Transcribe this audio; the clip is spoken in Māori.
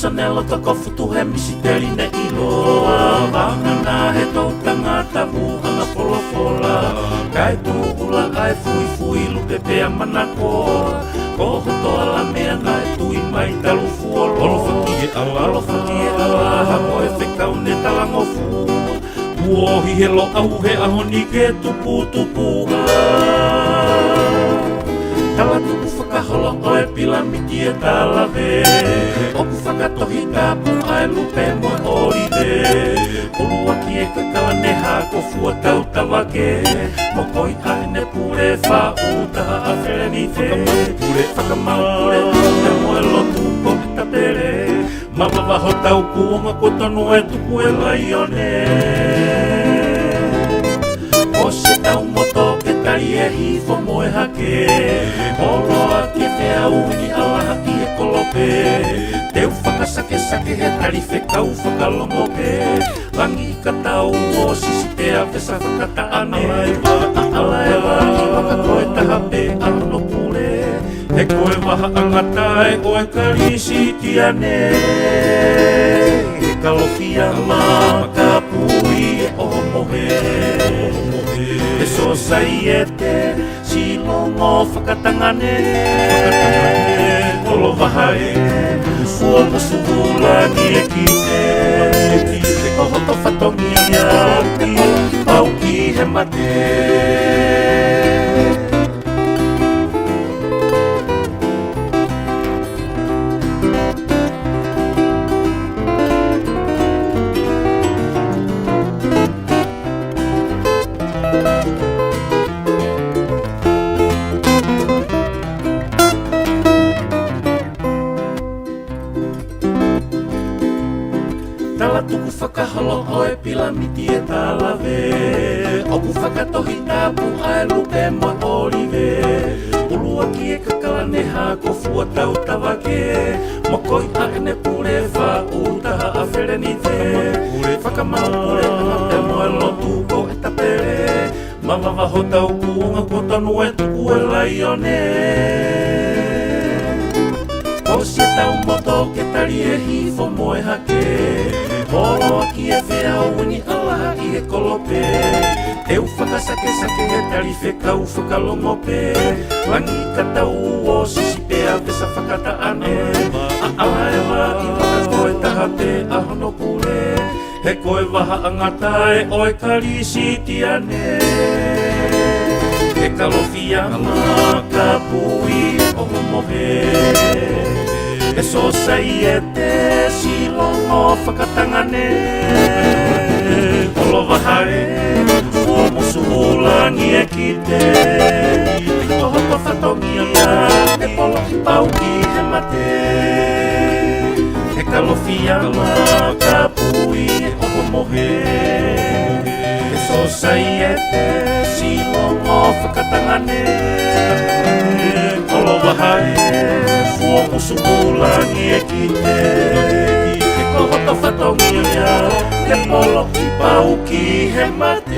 sanelo takofutu he misiteri ne iloa Vangana he tau tangata muhanga polofola Kai tuula ai fui fui lupe pea manakoa Koho toala mea ngai tui mai talu fuolo Alofa kie ala hako e whekau ne talango fua Uohi he lo au he ahoni ke tupu tupuha Tala tupu whakaholo oe pilamiti e talawe Oku whakatohi kapu ai lupe moe oriwe Olua ki e kakala ne hako fua tau tawake Mokoi ai ne pure whautaha a whereni te Whakamaupure ne moe lotu ko e tapere Mawawaho tau kuonga ko tonu e tupu e laione O se tau moto ke tari e hifo moe hake Oloa ke whea uni ala haki e kolope Teu whakasake sake he tari whekau whakalongope Langi i ka tau o sisi te a whesa whakataane Ala e wa i waka koe taha pe ano pule He koe waha angatai koe karisi tiane He kalofia ma ka pui e oho mohe E so sai e te silongo whakatangane Olo waha e ua masuhula ni e ki te Koho to whatongi ati pau ki he mate Tala tuku whakaholo oe pilamiti e talawe Oku whakatohi tapu ai lupe moe oriwe Ulua ki e kakala ne hako fua tau tawake Mokoi ae ne pure whautaha a whereni te Whakamaupure ana te moe lotu ko e tapere Mawawaho tau kuonga ko tonu e tuku e laione O se tau moto ke tari e hifo moe hake Oloa ki e whea uni ala i e kolope Teu whakasake sake he tari whekau whakalongope Langi ka tau o sisi pea wesa whakataane Ala e wa i waka koe taha pe ahono pule He koe waha angatai oe karisi tiane He kalofia ma ka pui oho mohe E so sai e te silongo whakatangane Olo waha e ua musuhulangi e ki te Koho to whatongi a te polo ki pau ki he mate He kalofia ma ka pui e oho mohe E so sai e te silongo whakatangane Olo waha e ua musuhulangi e ki te He koho to whatongi a te polo ki pau ki he mate